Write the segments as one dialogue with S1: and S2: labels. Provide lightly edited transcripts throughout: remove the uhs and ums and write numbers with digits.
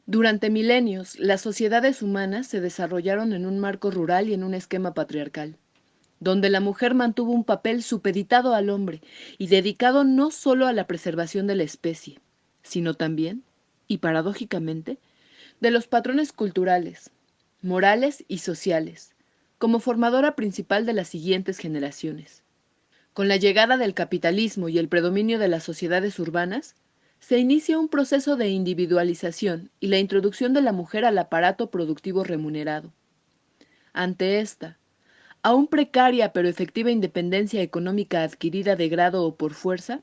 S1: Durante milenios, las sociedades humanas se desarrollaron en un marco rural y en un esquema patriarcal, donde la mujer mantuvo un papel supeditado al hombre y dedicado no solo a la preservación de la especie, sino también, y paradójicamente, de los patrones culturales, morales y sociales, como formadora principal de las siguientes generaciones. Con la llegada del capitalismo y el predominio de las sociedades urbanas, se inicia un proceso de individualización y la introducción de la mujer al aparato productivo remunerado. Ante esta, aún precaria pero efectiva independencia económica adquirida de grado o por fuerza,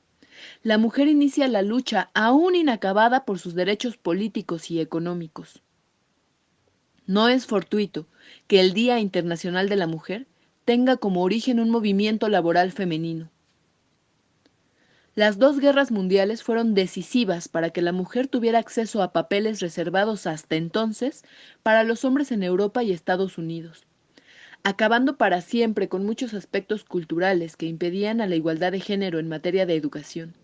S1: la mujer inicia la lucha aún inacabada por sus derechos políticos y económicos. No es fortuito que el Día Internacional de la Mujer tenga como origen un movimiento laboral femenino. Las dos guerras mundiales fueron decisivas para que la mujer tuviera acceso a papeles reservados hasta entonces para los hombres en Europa y Estados Unidos, acabando para siempre con muchos aspectos culturales que impedían a la igualdad de género en materia de educación,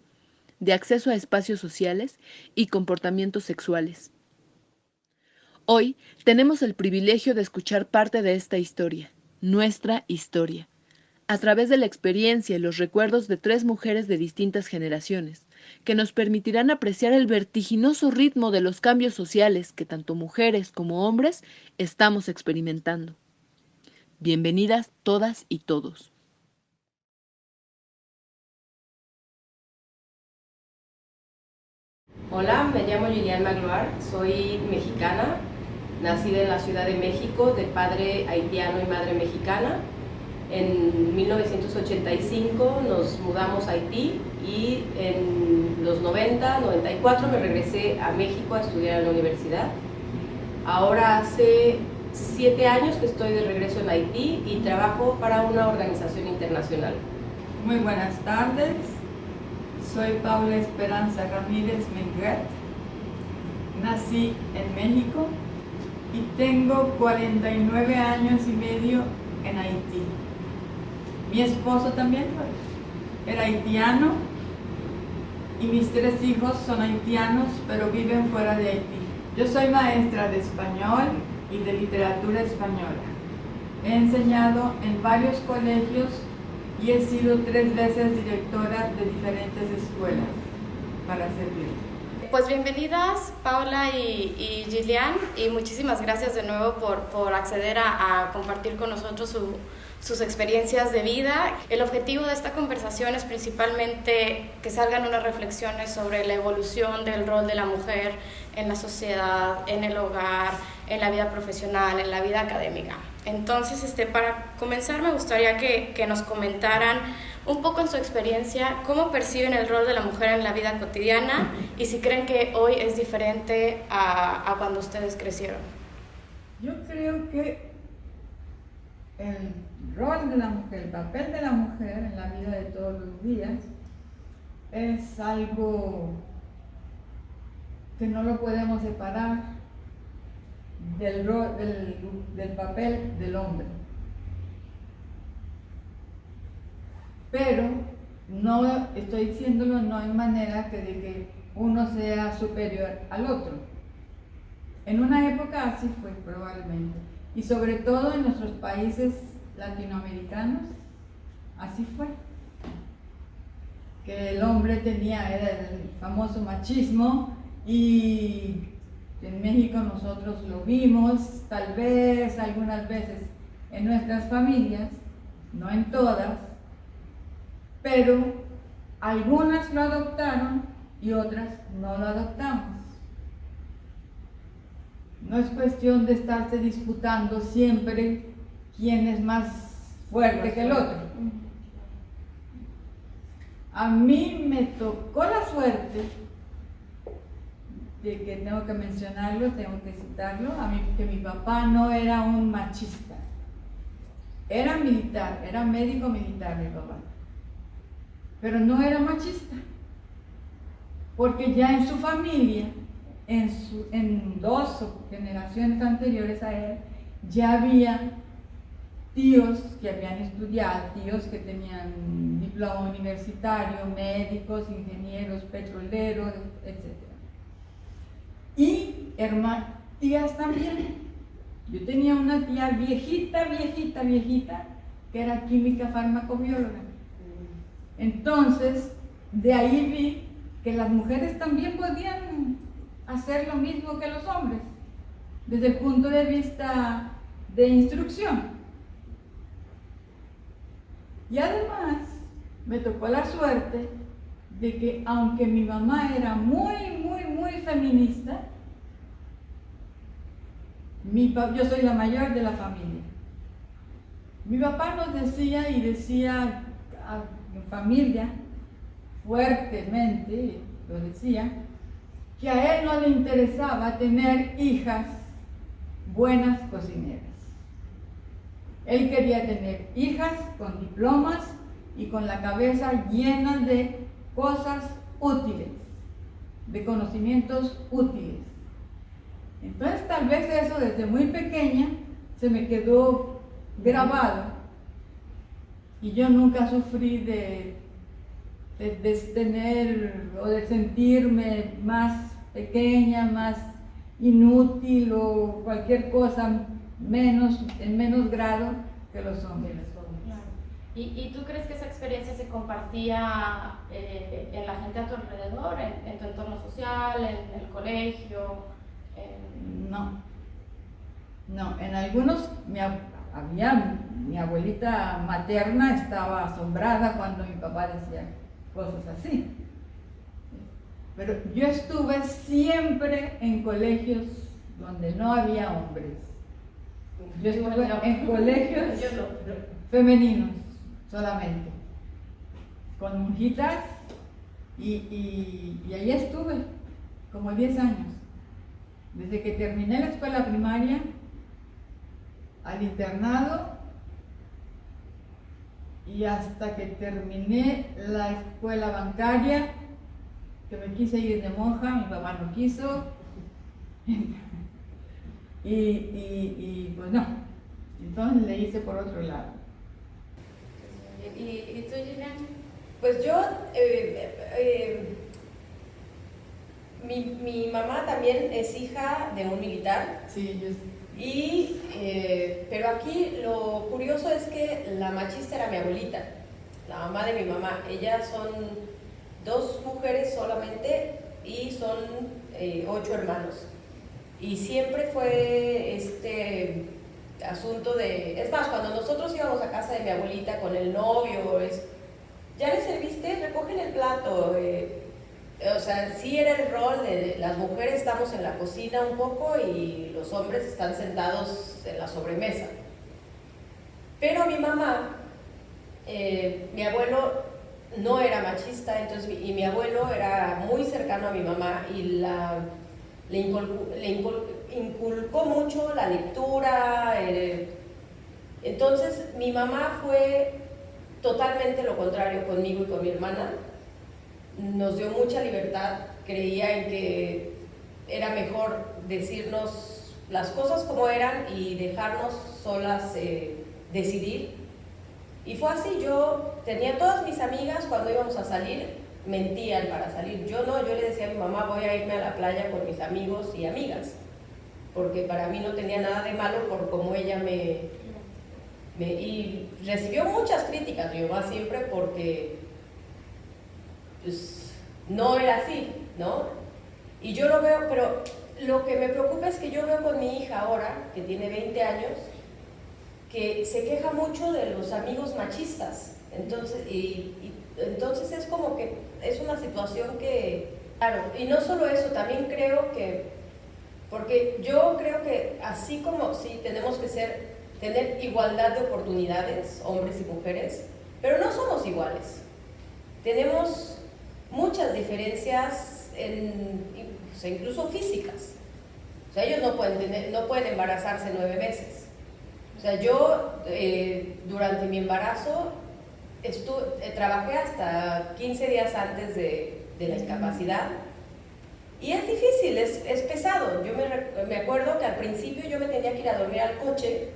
S1: de acceso a espacios sociales y comportamientos sexuales. Hoy tenemos el privilegio de escuchar parte de esta historia, nuestra historia, a través de la experiencia y los recuerdos de tres mujeres de distintas generaciones, que nos permitirán apreciar el vertiginoso ritmo de los cambios sociales que tanto mujeres como hombres estamos experimentando. Bienvenidas todas y todos.
S2: Hola, me llamo Lilian Magloire, soy mexicana, nacida en la Ciudad de México, de padre haitiano y madre mexicana. En 1985 nos mudamos a Haití y en los 90, 94 me regresé a México a estudiar en la universidad. Ahora hace 7 años que estoy de regreso en Haití y trabajo para una organización internacional.
S3: Muy buenas tardes, soy Paula Esperanza Ramírez Menguet, nací en México y tengo 49 años y medio en Haití. Mi esposo también era haitiano y mis 3 hijos son haitianos pero viven fuera de Haití. Yo soy maestra de español y de literatura española. He enseñado en varios colegios y he sido 3 veces directora de diferentes escuelas para servir.
S4: Pues bienvenidas Paula y Gillian, y muchísimas gracias de nuevo por acceder a compartir con nosotros sus experiencias de vida. El objetivo de esta conversación es principalmente que salgan unas reflexiones sobre la evolución del rol de la mujer en la sociedad, en el hogar, en la vida profesional, en la vida académica. Entonces, para comenzar me gustaría que nos comentaran un poco en su experiencia cómo perciben el rol de la mujer en la vida cotidiana y si creen que hoy es diferente a cuando ustedes crecieron.
S3: Yo creo que el rol de la mujer, el papel de la mujer en la vida de todos los días es algo que no lo podemos separar del papel del hombre. Pero no estoy diciéndolo no en manera de que uno sea superior al otro. En una época así fue probablemente, y sobre todo en nuestros países latinoamericanos así fue, que el hombre era el famoso machismo, y en México nosotros lo vimos tal vez algunas veces en nuestras familias, no en todas, pero algunas lo adoptaron y otras no lo adoptamos. No es cuestión de estarse disputando siempre quién es más fuerte que el otro. A mí me tocó la suerte de que tengo que mencionarlo, tengo que citarlo, que mi papá no era un machista. Era militar, era médico militar mi papá, pero no era machista, porque ya en su familia, en 2 generaciones anteriores a él, ya había tíos que habían estudiado, tíos que tenían diploma universitario, médicos, ingenieros, petroleros, etc. y tías también. Yo tenía una tía viejita, que era química farmacobióloga. Entonces, de ahí vi que las mujeres también podían hacer lo mismo que los hombres, desde el punto de vista de instrucción. Y además, me tocó la suerte de que, aunque mi mamá era muy feminista, yo soy la mayor de la familia. Mi papá nos decía en familia, fuertemente lo decía, que a él no le interesaba tener hijas buenas cocineras. Él quería tener hijas con diplomas y con la cabeza llena de cosas útiles, de conocimientos útiles. Entonces tal vez eso desde muy pequeña se me quedó grabado y yo nunca sufrí de tener o de sentirme más pequeña, más inútil o cualquier cosa en menos grado que los hombres.
S4: Claro. ¿Y tú crees que esa experiencia se compartía en la gente a tu alrededor, en tu entorno social, en el colegio?
S3: No, en algunos mi abuelita materna estaba asombrada cuando mi papá decía cosas así. Pero yo estuve siempre en colegios donde no había hombres. Yo estuve en colegios femeninos solamente, con monjitas, y ahí estuve como 10 años. Desde que terminé la escuela primaria, al internado, y hasta que terminé la escuela bancaria, que me quise ir de monja, mi papá no quiso, y pues no, entonces le hice por otro lado.
S4: ¿Y tú, Gillian?
S2: Pues yo, mi mamá también es hija de un militar.
S3: Sí, yo
S2: pero aquí lo curioso es que la machista era mi abuelita, la mamá de mi mamá. Ellas son 2 mujeres solamente y son 8 hermanos. Y siempre fue este asunto de... Es más, cuando nosotros íbamos a casa de mi abuelita con el novio, ¿ya le serviste? Recogen el plato. O sea, sí era el rol de las mujeres estamos en la cocina un poco y los hombres están sentados en la sobremesa. Pero mi mamá, mi abuelo no era machista, entonces, y mi abuelo era muy cercano a mi mamá y le inculcó mucho la lectura. Entonces mi mamá fue totalmente lo contrario conmigo y con mi hermana. Nos dio mucha libertad, creía en que era mejor decirnos las cosas como eran y dejarnos solas decidir. Y fue así. Yo tenía todas mis amigas, cuando íbamos a salir, mentían para salir. Yo le decía a mi mamá, voy a irme a la playa con mis amigos y amigas, porque para mí no tenía nada de malo por cómo ella y recibió muchas críticas mi mamá siempre, porque pues no era así, ¿no? Y yo lo veo, pero lo que me preocupa es que yo veo con mi hija ahora, que tiene 20 años, que se queja mucho de los amigos machistas. Entonces, entonces es como que es una situación que, claro, y no solo eso, también creo que, porque yo creo que así como sí tenemos que tener igualdad de oportunidades, hombres y mujeres, pero no somos iguales. Tenemos muchas diferencias, incluso físicas. O sea, ellos no pueden embarazarse 9 meses. O sea, yo durante mi embarazo trabajé hasta 15 días antes de la incapacidad, y es difícil, es pesado. Yo me acuerdo que al principio yo me tenía que ir a dormir al coche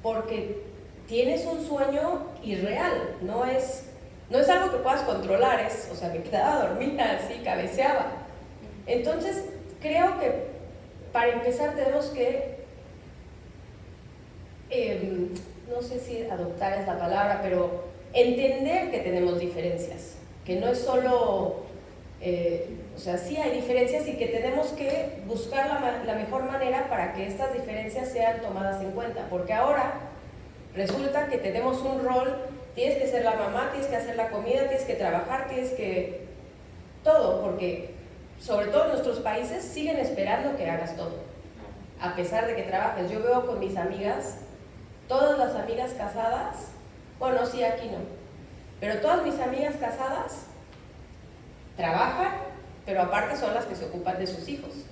S2: porque tienes un sueño irreal, no es algo que puedas controlar, o sea, me quedaba dormida así, cabeceaba. Entonces creo que para empezar tenemos que, no sé si adoptar es la palabra, pero entender que tenemos diferencias, que no es solo, o sea, sí hay diferencias y que tenemos que buscar la mejor manera para que estas diferencias sean tomadas en cuenta, porque ahora resulta que tenemos un rol, tienes que ser la mamá, tienes que hacer la comida, tienes que trabajar, tienes que todo, porque sobre todo en nuestros países siguen esperando que hagas todo, a pesar de que trabajes. Yo veo con mis amigas, todas las amigas casadas, bueno, sí, aquí no, pero todas mis amigas casadas trabajan, pero aparte son las que se ocupan de sus hijos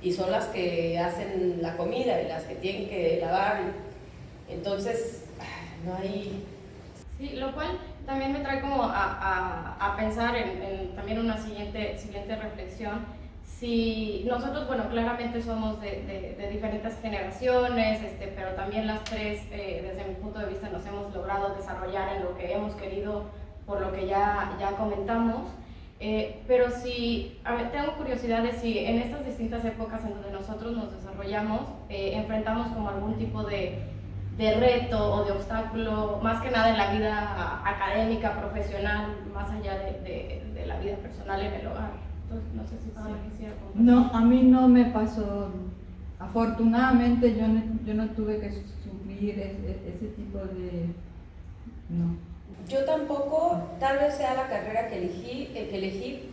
S2: y son las que hacen la comida y las que tienen que lavar. Entonces, no hay...
S4: Sí, lo cual también me trae como a pensar en también una siguiente reflexión. Si nosotros, bueno, claramente somos de diferentes generaciones, pero también las tres, desde mi punto de vista, nos hemos logrado desarrollar en lo que hemos querido, por lo que ya comentamos. Pero si, a ver, tengo curiosidad de si en estas distintas épocas en donde nosotros nos desarrollamos, enfrentamos como algún tipo de reto o de obstáculo, más que nada en la vida académica, profesional, más allá de la vida personal en el hogar. Entonces, no sé si Paola quisiera compartir.
S3: No, a mí no me pasó. Afortunadamente yo no tuve que sufrir ese tipo de... No.
S2: Yo tampoco, tal vez sea la carrera que elegí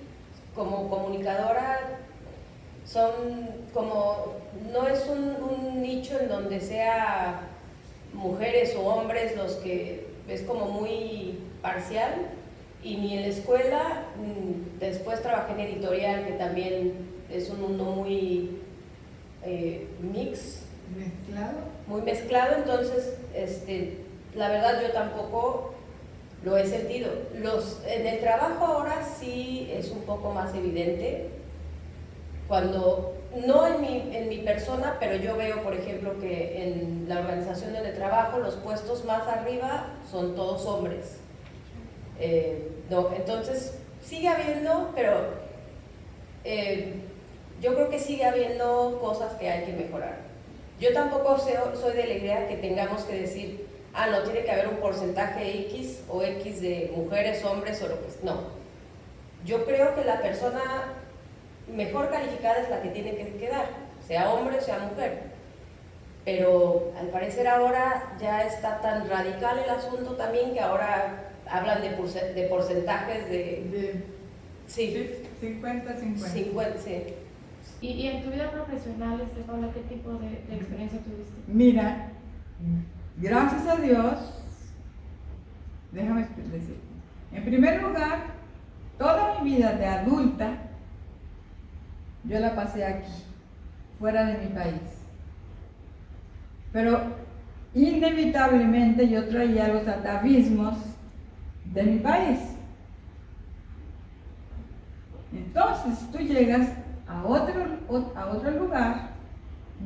S2: como comunicadora, no es un nicho en donde sea mujeres o hombres los que, es como muy parcial, y ni en la escuela, después trabajé en editorial, que también es un mundo muy muy mezclado, entonces la verdad yo tampoco lo he sentido. En el trabajo ahora sí es un poco más evidente, cuando, no en mi persona, pero yo veo, por ejemplo, que en la organización donde trabajo, los puestos más arriba son todos hombres. No, entonces sigue habiendo, pero yo creo que sigue habiendo cosas que hay que mejorar. Yo tampoco soy de la idea que tengamos que decir, no, tiene que haber un porcentaje X o X de mujeres, hombres o lo que sea. No. Yo creo que la persona mejor calificada es la que tiene que quedar, sea hombre o sea mujer. Pero al parecer ahora ya está tan radical el asunto también que ahora hablan de porcentajes sí.
S3: 50-50.
S2: Sí.
S4: ¿Y en tu vida profesional, Paola, qué tipo de experiencia tuviste?
S3: Mira, gracias a Dios, déjame decir, en primer lugar, toda mi vida de adulta, yo la pasé aquí, fuera de mi país. Pero inevitablemente yo traía los atavismos de mi país. Entonces tú llegas a otro lugar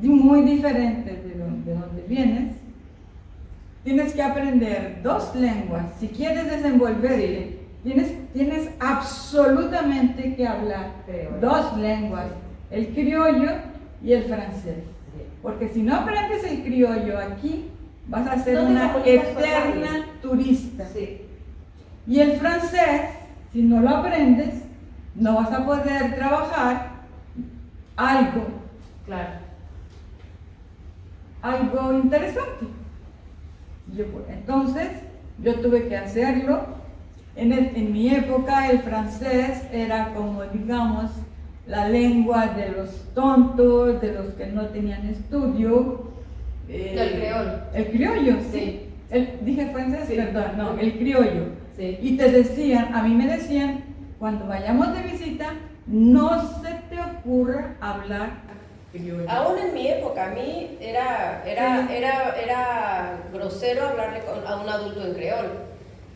S3: muy diferente de donde vienes. Tienes que aprender dos lenguas. Si quieres desenvolverte, tienes absolutamente que hablar dos lenguas, el criollo y el francés. Porque si no aprendes el criollo aquí, vas a ser una eterna turista.
S2: Sí.
S3: Y el francés, si no lo aprendes, no vas a poder trabajar algo interesante. Entonces, yo tuve que hacerlo. En mi época, el francés era como, digamos, la lengua de los tontos, de los que no tenían estudio.
S2: El criollo.
S3: El criollo, sí. Dije francés, sí. Perdón, no, el criollo. Sí. Y a mí me decían, cuando vayamos de visita, no se te ocurra hablar criollo.
S2: Aún en mi época, a mí era grosero hablarle a un adulto en creol.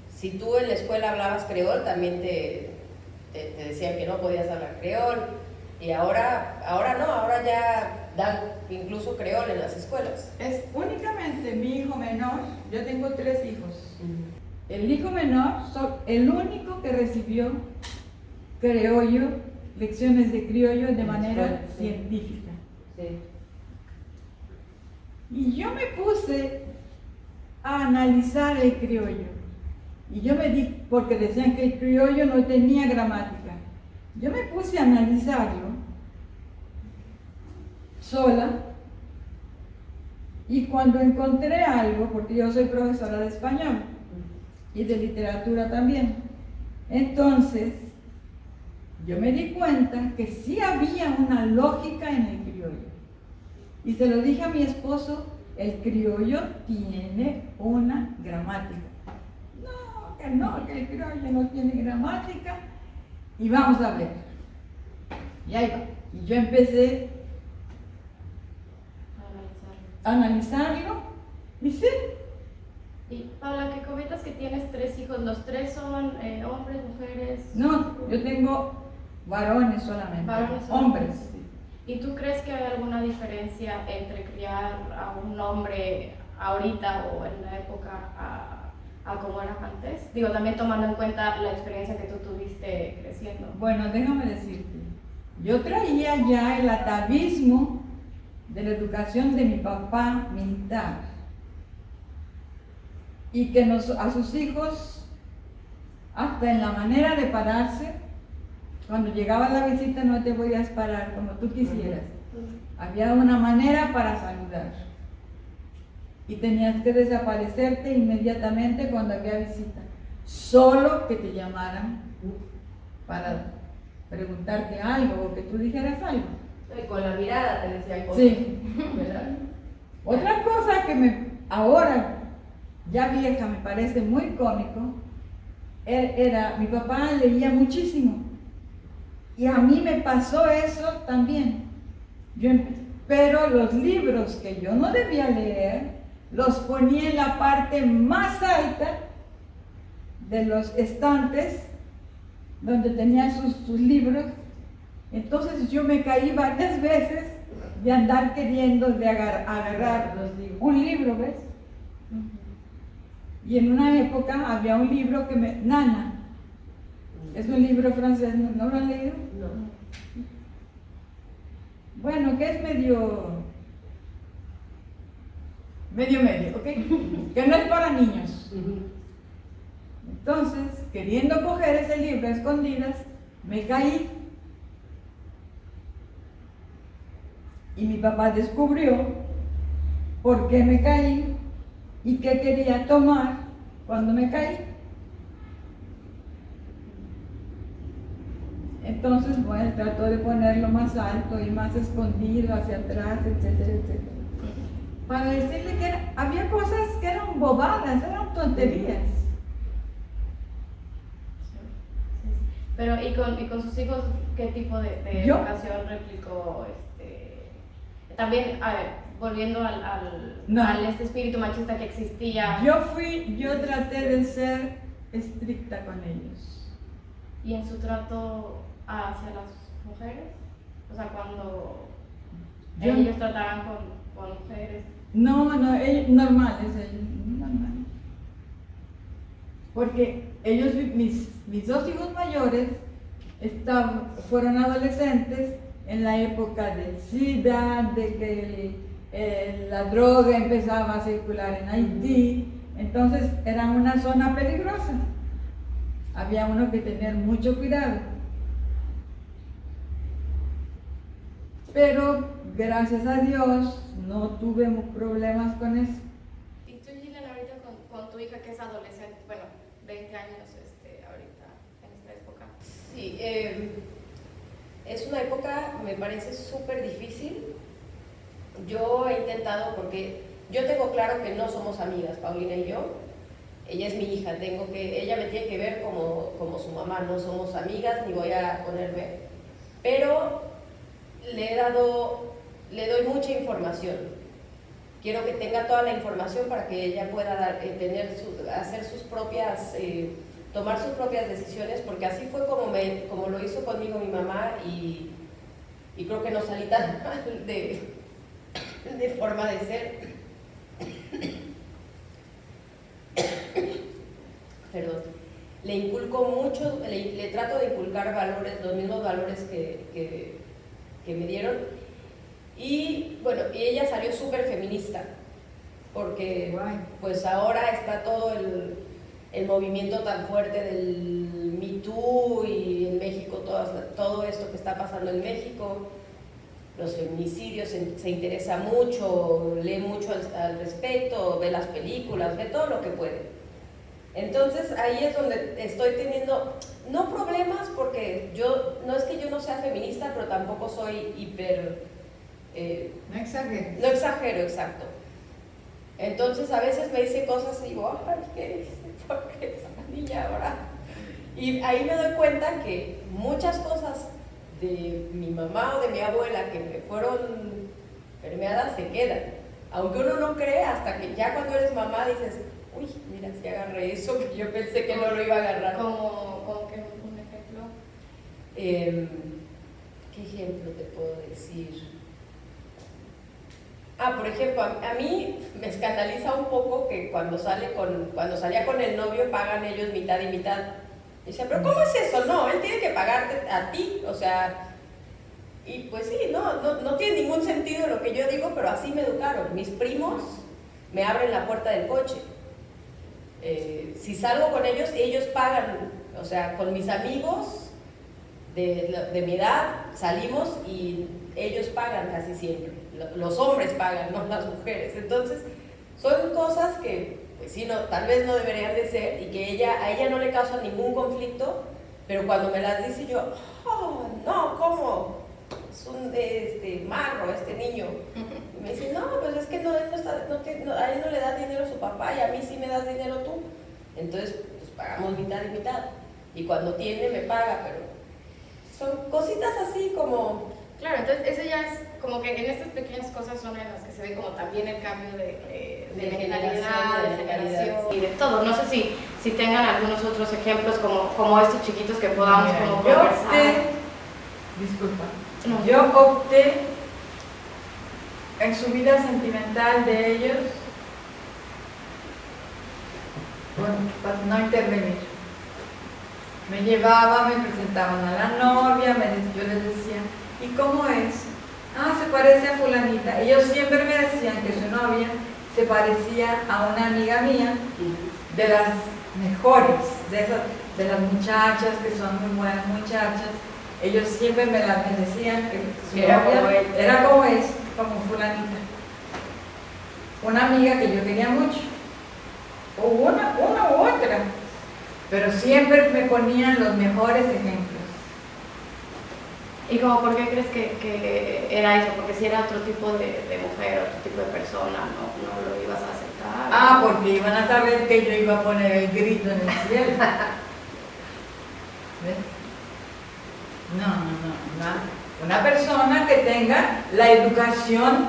S2: Si tú en la escuela hablabas creol, también te decían que no podías hablar creol. Y ahora no, ahora ya dan incluso creol en las escuelas.
S3: Es únicamente mi hijo menor, yo tengo 3 hijos. El hijo menor, el único que recibió criollo, lecciones de criollo de manera científica.
S2: Sí.
S3: Y yo me puse a analizar el criollo. Y yo me di, porque decían que el criollo no tenía gramática. Yo me puse a analizarlo sola. Y cuando encontré algo, porque yo soy profesora de español y de literatura también, entonces yo me di cuenta que sí había una lógica en el criollo. Y se lo dije a mi esposo, el criollo tiene una gramática. No, que el criollo no tiene gramática. Y vamos a ver. Y ahí va. Y yo empecé a analizarlo. Y sí.
S4: Y Paula, que comentas que tienes 3 hijos, ¿los 3 son hombres, mujeres?
S3: No, yo tengo varones solamente.
S4: Varones
S3: hombres.
S4: ¿Y tú crees que hay alguna diferencia entre criar a un hombre ahorita o en la época a como era antes? Digo, también tomando en cuenta la experiencia que tú tuviste creciendo.
S3: Bueno, déjame decirte, yo traía ya el atavismo de la educación de mi papá militar y que a sus hijos, hasta en la manera de pararse, cuando llegaba la visita no te podías parar como tú quisieras. Había una manera para saludar. Y tenías que desaparecerte inmediatamente cuando había visita. Solo que te llamaran para preguntarte algo o que tú dijeras algo.
S2: Con la mirada te decía cosas.
S3: Sí. Otra cosa que ahora, ya vieja, me parece muy cómico, era mi papá leía muchísimo. Y a mí me pasó eso también. Pero los libros que yo no debía leer, los ponía en la parte más alta de los estantes donde tenía sus libros. Entonces yo me caí varias veces de andar queriendo agarrar un libro, ¿ves? Y en una época había un libro Nana. Es un libro francés, ¿no lo han leído?
S2: No.
S3: Bueno, que es medio, ¿ok? Que no es para niños. Entonces, queriendo coger ese libro a escondidas, me caí. Y mi papá descubrió por qué me caí y qué quería tomar cuando me caí. Entonces, bueno, trató de ponerlo más alto y más escondido hacia atrás, etcétera, etcétera. Para decirle que había cosas que eran bobadas, eran tonterías.
S4: Pero, ¿y con sus hijos qué tipo de educación replicó? También, a ver, volviendo al este espíritu machista que existía.
S3: Yo traté de ser estricta con ellos.
S4: ¿Y en su trato hacia las mujeres? O sea, cuando ellos trataban con mujeres.
S3: No, normales, normal. Porque ellos, mis 2 hijos mayores, fueron adolescentes en la época del SIDA, de que la droga empezaba a circular en Haití. Entonces era una zona peligrosa. Había uno que tener mucho cuidado. Pero gracias a Dios no tuve problemas con eso.
S4: ¿Y tú, Gillian, ahorita con tu hija que es adolescente, bueno, 20 años ahorita en esta época?
S2: Sí, es una época, me parece súper difícil. Yo he intentado, porque yo tengo claro que no somos amigas, Paulina y yo. Ella es mi hija, ella me tiene que ver como su mamá, no somos amigas ni voy a ponerme. Pero le doy mucha información. Quiero que tenga toda la información para que ella pueda hacer sus propias, tomar sus propias decisiones, porque así fue como lo hizo conmigo mi mamá y creo que no salí tan mal de forma de ser. Perdón. Le inculco mucho, le trato de inculcar valores, los mismos valores que me dieron, Y bueno, y ella salió súper feminista, porque
S3: Guay.
S2: pues ahora está todo el movimiento tan fuerte del Me Too y en México todo esto que está pasando en México, los feminicidios, se interesa mucho, lee mucho al respecto, ve las películas, ve todo lo que puede. Entonces ahí es donde estoy teniendo, no problemas, porque no es que yo no sea feminista, pero tampoco soy hiper...
S3: No exageres.
S2: no exagero, exacto. Entonces a veces me dice cosas y digo, ay, ¿qué dice? ¿Por qué esa niña ahora? Y ahí me doy cuenta que muchas cosas de mi mamá o de mi abuela que me fueron permeadas se quedan. Aunque uno no cree, hasta que ya cuando eres mamá dices, uy, mira, si agarré eso que yo pensé que no lo iba a agarrar.
S4: ¿Como que un ejemplo?
S2: ¿Qué ejemplo te puedo decir? Por ejemplo, a mí me escandaliza un poco que cuando salía con el novio pagan ellos mitad y mitad. Y decía, pero ¿cómo es eso? No, él tiene que pagarte a ti, o sea, y pues sí, no tiene ningún sentido lo que yo digo, pero así me educaron. Mis primos me abren la puerta del coche. Si salgo con ellos pagan, o sea, con mis amigos de mi edad salimos y ellos pagan casi siempre. Los hombres pagan, no las mujeres. Entonces, son cosas que, pues sí, tal vez no deberían de ser, y que a ella no le causa ningún conflicto, pero cuando me las dice yo, oh, no, ¿cómo? Es un marro este niño. Y me dice, no, pues es que a él no le das dinero a su papá y a mí sí me das dinero tú. Entonces, pues pagamos mitad y mitad. Y cuando tiene, me paga, pero son cositas así como...
S4: Claro, entonces eso ya es como que en estas pequeñas cosas son en las que se ve como también el cambio de mentalidad, de generación y de todo. No sé si tengan algunos otros ejemplos como estos chiquitos que podamos como conversar.
S3: Yo opté en su vida sentimental de ellos, bueno, para no intervenir. Me llevaba, me presentaban a la novia, yo les decía, ¿y cómo es? Se parece a fulanita. Ellos siempre me decían que su novia se parecía a una amiga mía, de las mejores, de las muchachas que son muy buenas muchachas. Ellos siempre me decían que su novia era como fulanita. Una amiga que yo quería mucho, o una u otra, pero siempre me ponían los mejores ejemplos.
S4: ¿Y como por qué crees que era eso? Porque si era otro tipo de mujer, otro tipo de persona, no lo ibas a aceptar.
S3: Porque iban a saber que yo iba a poner el grito en el cielo. ¿Ves? No. Una persona que tenga la educación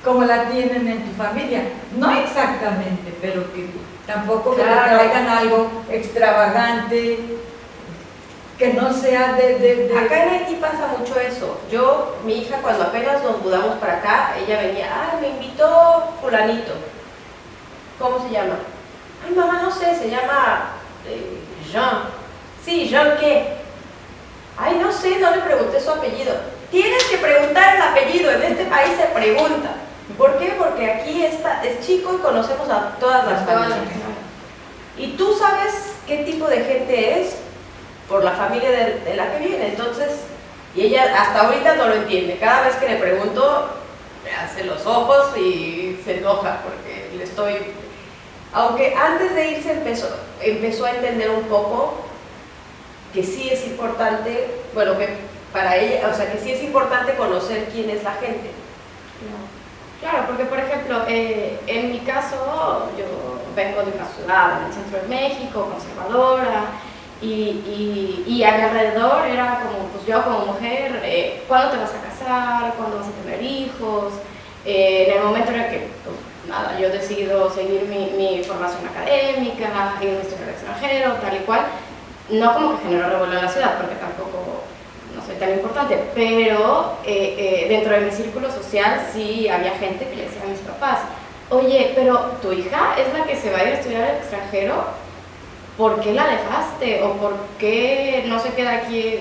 S3: como la tienen en tu familia. No exactamente, pero que tampoco que te traigan algo extravagante, que no sea
S2: Acá en Haití pasa mucho eso. Mi hija, cuando apenas nos mudamos para acá, ella venía, me invitó fulanito. ¿Cómo se llama? Ay, mamá, no sé, se llama Jean. Sí, ¿Jean qué? Ay, no sé, no le pregunté su apellido. Tienes que preguntar el apellido, en este país se pregunta. ¿Por qué? Porque aquí es chico y conocemos a todas las familias. Y tú sabes qué tipo de gente es por la familia de la que viene. Entonces, y ella hasta ahorita no lo entiende. Cada vez que le pregunto, me hace los ojos y se enoja porque le estoy... Aunque antes de irse empezó a entender un poco que sí es importante, bueno, que para ella, o sea, que sí es importante conocer quién es la gente.
S4: Claro, porque por ejemplo, en mi caso, yo vengo de una ciudad en el centro de México, conservadora, y a mi alrededor era como, pues yo como mujer, ¿cuándo te vas a casar? ¿Cuándo vas a tener hijos? En el momento en el que, pues, nada, yo decido seguir mi formación académica, irme a estudiar al extranjero, tal y cual, no como que generó revuelo en la ciudad, porque tampoco no soy tan importante, pero dentro de mi círculo social sí había gente que le decía a mis papás, oye, pero tu hija es la que se va a ir a estudiar al extranjero, ¿por qué la dejaste? ¿O por qué no se queda aquí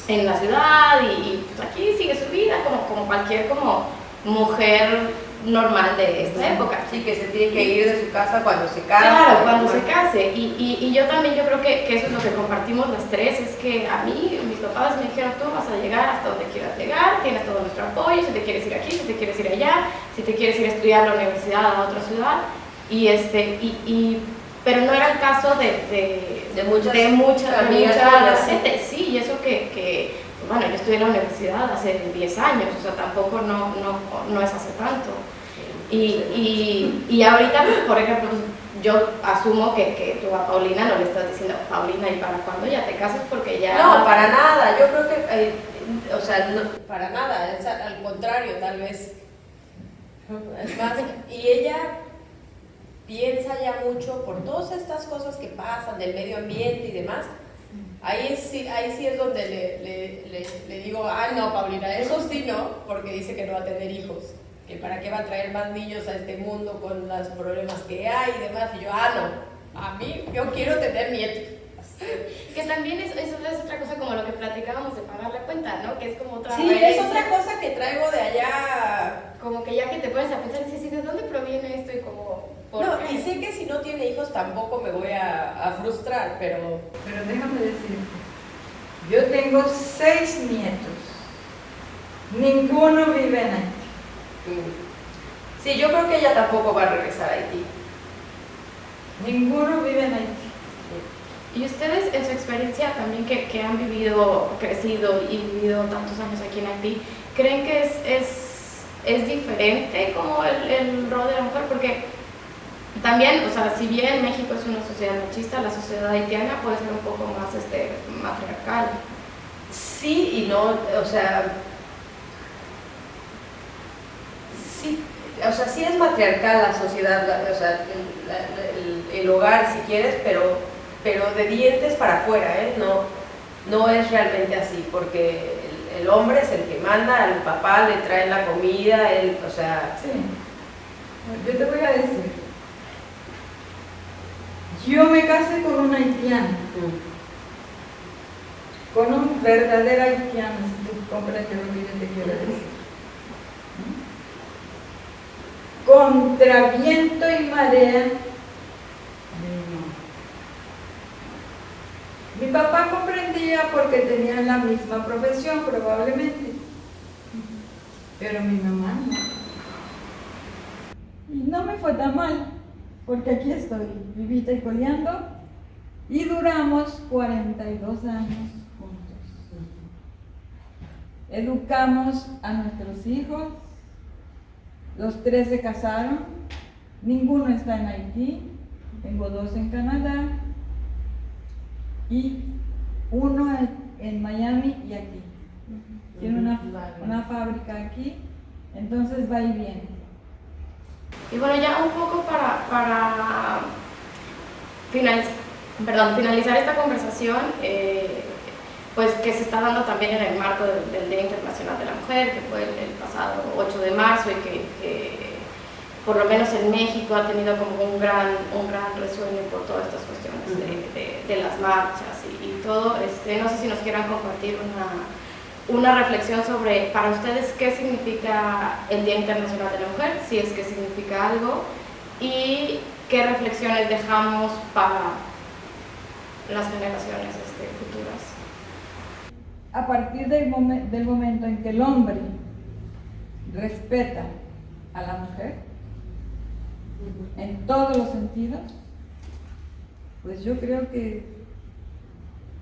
S4: en la ciudad y pues aquí sigue su vida como cualquier como mujer normal de esta época.
S2: Sí, que se tiene que ir de su casa cuando se case.
S4: Claro, cuando se case. Y yo también, yo creo que eso es lo que compartimos las tres, es que a mí, mis papás me dijeron, tú vas a llegar hasta donde quieras llegar, tienes todo nuestro apoyo, si te quieres ir aquí, si te quieres ir allá, si te quieres ir a estudiar a la universidad a otra ciudad. Pero no era el caso de mucha gente. Sí, y eso que bueno, yo estudié en la universidad hace 10 años, o sea, tampoco no es hace tanto. Y ahorita, pues, por ejemplo, pues, yo asumo que tú a Paulina no le estás diciendo, Paulina, ¿y para cuándo ya te casas? Porque ya...
S2: No, para nada, yo creo que, o sea, no, para nada, es al contrario, tal vez. Es más, y ella piensa ya mucho por todas estas cosas que pasan del medio ambiente y demás. Ahí sí es donde le digo, no, Paulina, eso sí no, porque dice que no va a tener hijos, que para qué va a traer más niños a este mundo con los problemas que hay y demás. Y yo, no, a mí, yo quiero tener nietos.
S4: Que también eso es otra cosa como lo que platicábamos de pagar la cuenta, ¿no? Que es como otra...
S2: Sí, es otra cosa que traigo de allá.
S4: Como que ya que te pones a pensar, dices, ¿de dónde proviene esto? Y como...
S2: No, y sé que si no tiene hijos tampoco me voy a frustrar, pero
S3: déjame decir, yo tengo 6 nietos, ninguno vive en Haití.
S2: Sí, yo creo que ella tampoco va a regresar a Haití.
S3: Ninguno vive en Haití.
S4: Y ustedes, en su experiencia también que han vivido, crecido y vivido tantos años aquí en Haití, ¿creen que es diferente como el rol de la mujer? Porque también, o sea, si bien México es una sociedad machista, la sociedad haitiana puede ser un poco más matriarcal.
S2: Sí y no, o sea, sí es matriarcal la sociedad, o sea, el hogar si quieres, pero de dientes para afuera, no es realmente así, porque el hombre es el que manda, al papá le trae la comida, o sea...
S3: Sí, yo te voy a decir. Yo me casé con un haitiano, con un verdadero haitiano, si tú comprendes lo que yo te quiero decir. Contra viento y marea, mi papá comprendía porque tenían la misma profesión probablemente, pero mi mamá no. Y no me fue tan mal, porque aquí estoy, vivita y coleando, y duramos 42 años juntos. Educamos a nuestros hijos, los 3 se casaron, ninguno está en Haití, tengo 2 en Canadá, y 1 en Miami y aquí. Tiene una fábrica aquí, entonces va y viene.
S4: Y bueno, ya un poco para finalizar esta conversación, pues que se está dando también en el marco del Día Internacional de la Mujer, que fue el pasado 8 de marzo y que por lo menos en México ha tenido como un gran resuello por todas estas cuestiones de las marchas y todo. No sé si nos quieran compartir una reflexión sobre, para ustedes, qué significa el Día Internacional de la Mujer, si es que significa algo, y qué reflexiones dejamos para las generaciones futuras.
S3: A partir del momento en que el hombre respeta a la mujer, en todos los sentidos, pues yo creo que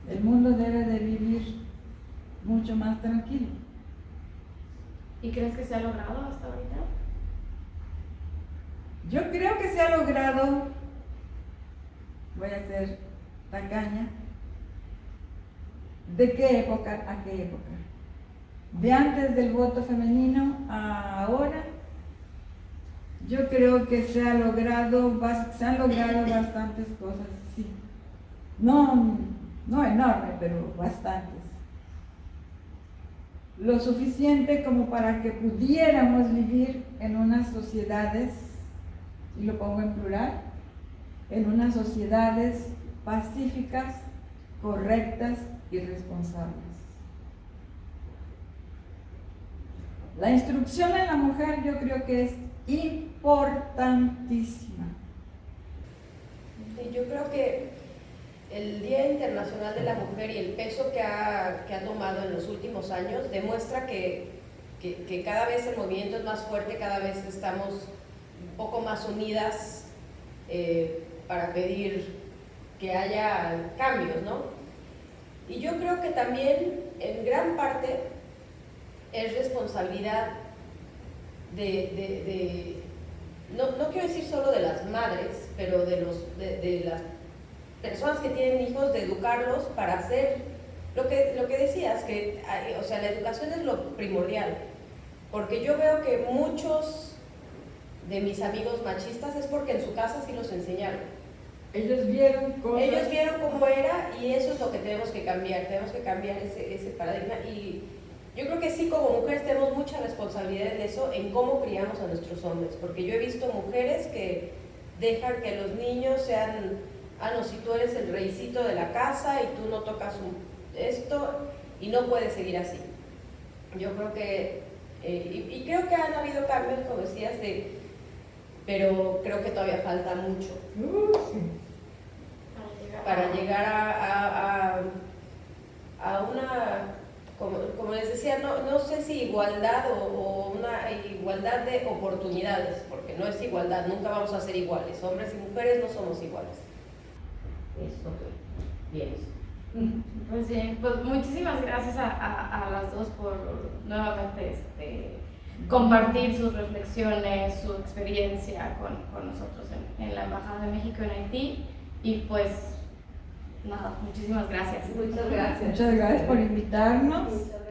S3: el mundo debe de vivir mucho más tranquilo.
S4: ¿Y crees que se ha logrado hasta ahorita?
S3: Yo creo que se ha logrado, voy a ser tacaña, ¿de qué época a qué época? De antes del voto femenino a ahora, yo creo que se han logrado bastantes cosas, sí. No enorme, pero bastantes. Lo suficiente como para que pudiéramos vivir en unas sociedades, y lo pongo en plural, en unas sociedades pacíficas, correctas y responsables. La instrucción en la mujer yo creo que es importantísima.
S2: Yo creo que el Día Internacional de la Mujer y el peso que ha tomado en los últimos años demuestra que cada vez el movimiento es más fuerte, cada vez estamos un poco más unidas para pedir que haya cambios, ¿no? Y yo creo que también en gran parte es responsabilidad no quiero decir solo de las madres, pero de las personas que tienen hijos, de educarlos para hacer lo que decías, que, o sea, la educación es lo primordial, porque yo veo que muchos de mis amigos machistas es porque en su casa sí los enseñaron.
S3: Ellos vieron cosas.
S2: Ellos vieron cómo era y eso es lo que tenemos que cambiar ese paradigma. Y yo creo que sí, como mujeres tenemos mucha responsabilidad en eso, en cómo criamos a nuestros hombres, porque yo he visto mujeres que dejan que los niños sean, no, si tú eres el reycito de la casa y tú no tocas esto, y no puede seguir así. Yo creo que, y creo que han habido cambios, como decías, pero creo que todavía falta mucho
S3: Sí.
S2: para llegar a una, como les decía, no sé si igualdad o una igualdad de oportunidades, porque no es igualdad, nunca vamos a ser iguales, hombres y mujeres no somos iguales. Eso, bien.
S4: Pues bien, pues muchísimas gracias a las dos por nuevamente compartir sus reflexiones, su experiencia con nosotros en la Embajada de México en Haití. Y pues nada, muchísimas gracias.
S2: Muchas gracias.
S3: Muchas gracias por invitarnos.
S2: Muchas